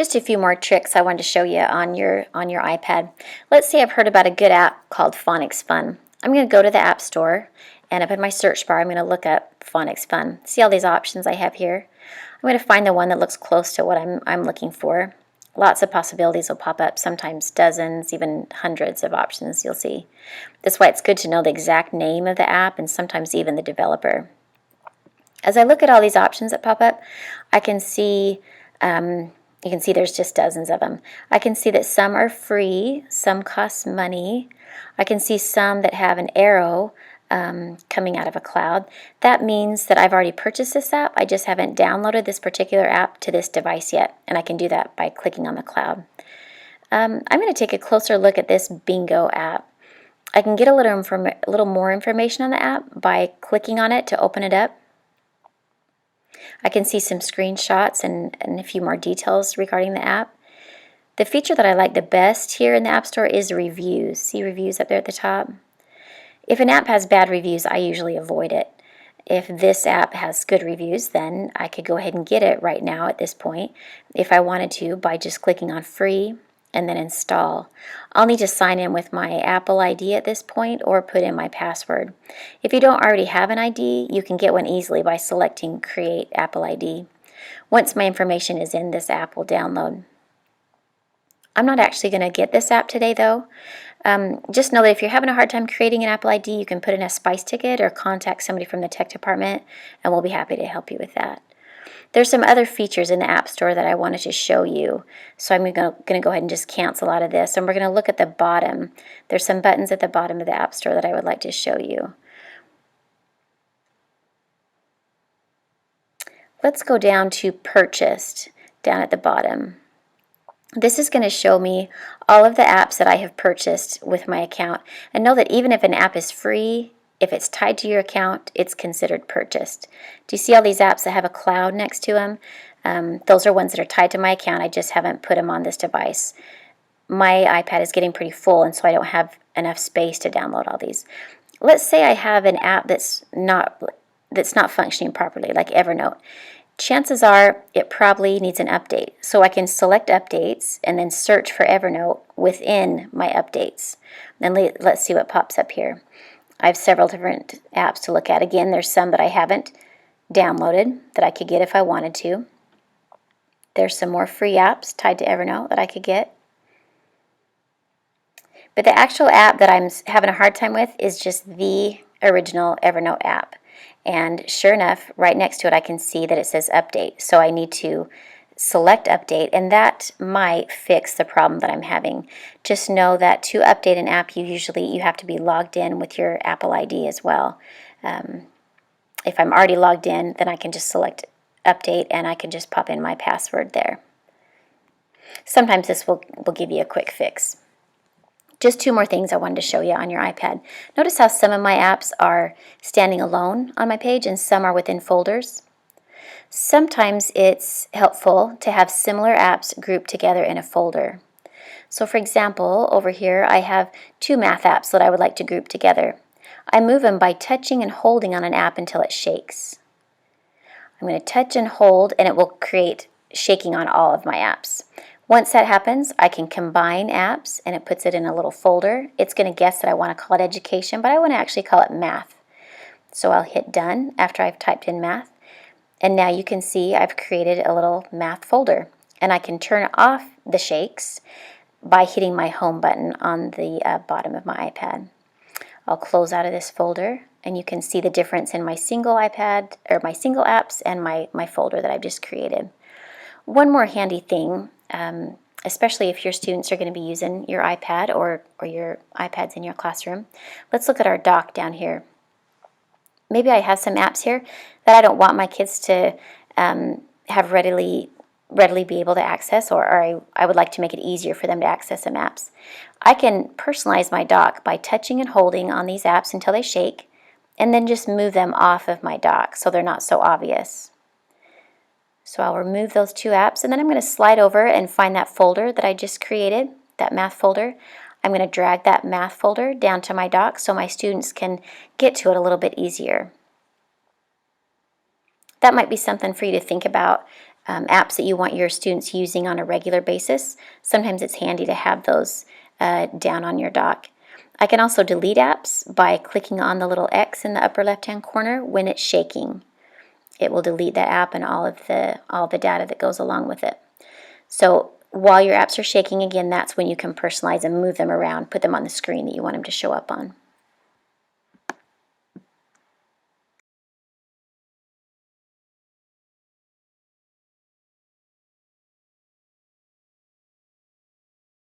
Just a few more tricks I wanted to show you on your iPad. Let's say I've heard about a good app called Phonics Fun. I'm going to go to the App Store, and up in my search bar I'm going to look up Phonics Fun. See all these options I have here? I'm going to find the one that looks close to what I'm looking for. Lots of possibilities will pop up, sometimes dozens, even hundreds of options you'll see. That's why it's good to know the exact name of the app and sometimes even the developer. As I look at all these options that pop up, I can see you can see there's just dozens of them. I can see that some are free, some cost money. I can see some that have an arrow coming out of a cloud. That means that I've already purchased this app. I just haven't downloaded this particular app to this device yet, and I can do that by clicking on the cloud. I'm going to take a closer look at this Bingo app. I can get a little more information on the app by clicking on it to open it up. I can see some screenshots and a few more details regarding the app. The feature that I like the best here in the App Store is reviews. See reviews up there at the top? If an app has bad reviews, I usually avoid it. If this app has good reviews, then I could go ahead and get it right now at this point if I wanted to by just clicking on free and then install. I'll need to sign in with my Apple ID at this point or put in my password. If you don't already have an ID, you can get one easily by selecting Create Apple ID. Once my information is in, this app will download. I'm not actually going to get this app today though. Just know that if you're having a hard time creating an Apple ID, you can put in a Spice ticket or contact somebody from the tech department and we'll be happy to help you with that. There's some other features in the App Store that I wanted to show you, so I'm going to go ahead and just cancel out of this, and we're going to look at the bottom. There's some buttons at the bottom of the App Store that I would like to show you. Let's go down to Purchased, down at the bottom. This is going to show me all of the apps that I have purchased with my account, and know that even if an app is free, if it's tied to your account, it's considered purchased. Do you see all these apps that have a cloud next to them? Those are ones that are tied to my account. I just haven't put them on this device. My iPad is getting pretty full, and so I don't have enough space to download all these. Let's say I have an app that's not functioning properly, like Evernote. Chances are it probably needs an update. So I can select updates and then search for Evernote within my updates. Then let's see what pops up here. I have several different apps to look at. Again, there's some that I haven't downloaded that I could get if I wanted to. There's some more free apps tied to Evernote that I could get. But the actual app that I'm having a hard time with is just the original Evernote app. And sure enough, right next to it I can see that it says update. So I need to select update, and that might fix the problem that I'm having. Just know that to update an app, you have to be logged in with your Apple ID as well. If I'm already logged in, then I can just select update and I can just pop in my password there. Sometimes this will give you a quick fix. Just two more things I wanted to show you on your iPad. Notice how some of my apps are standing alone on my page and some are within folders. Sometimes it's helpful to have similar apps grouped together in a folder. So for example, over here I have two math apps that I would like to group together. I move them by touching and holding on an app until it shakes. I'm going to touch and hold and it will create shaking on all of my apps. Once that happens, I can combine apps and it puts it in a little folder. It's going to guess that I want to call it education, but I want to actually call it math. So I'll hit done after I've typed in math. And now you can see I've created a little math folder. And I can turn off the shakes by hitting my home button on the bottom of my iPad. I'll close out of this folder and you can see the difference in my single iPad or my single apps and my folder that I've just created. One more handy thing, especially if your students are going to be using your iPad or your iPads in your classroom. Let's look at our dock down here. Maybe I have some apps here that I don't want my kids to have readily be able to access, or I would like to make it easier for them to access some apps. I can personalize my dock by touching and holding on these apps until they shake, and then just move them off of my dock so they're not so obvious. So I'll remove those two apps, and then I'm going to slide over and find that folder that I just created, that math folder. I'm going to drag that math folder down to my dock so my students can get to it a little bit easier. That might be something for you to think about apps that you want your students using on a regular basis, sometimes it's handy to have those down on your dock. I can also delete apps by clicking on the little X in the upper left-hand corner when it's shaking. It will delete that app and all the data that goes along with it. So while your apps are shaking, again, that's when you can personalize and move them around, put them on the screen that you want them to show up on.